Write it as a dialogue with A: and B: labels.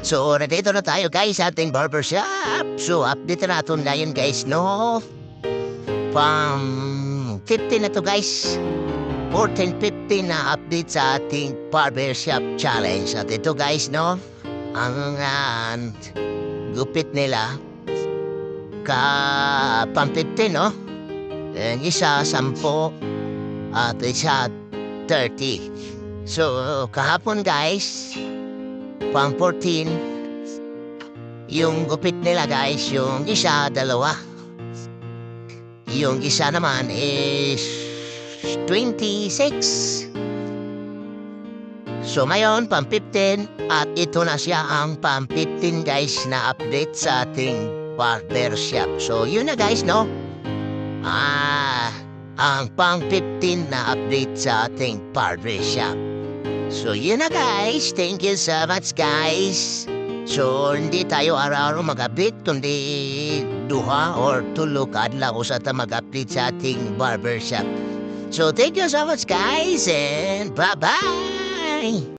A: So, nandito na tayo guys sa ating barbershop. So, update na natin ngayon guys, no? Pang 15 na to guys. 14-15 na update sa ating barbershop challenge. At ito guys, no? Ang gupit nila. Pang 15, no? Ang isa, 10. At isa, 30. So, kahapon guys, pang 14, yung gupit nila guys, yung isa, 2. Yung isa naman is 26. So ngayon, pang 15, at ito na siya ang pang 15 guys na update sa ating barbershop. So yun na guys, no? Ang pang 15 na update sa ating barbershop. So yun na guys, thank you so much guys. So hindi tayo araw-araw mag-update, kundi 2 or 3 adlaw sa mag-update sa ating barbershop. So thank you so much guys and bye-bye!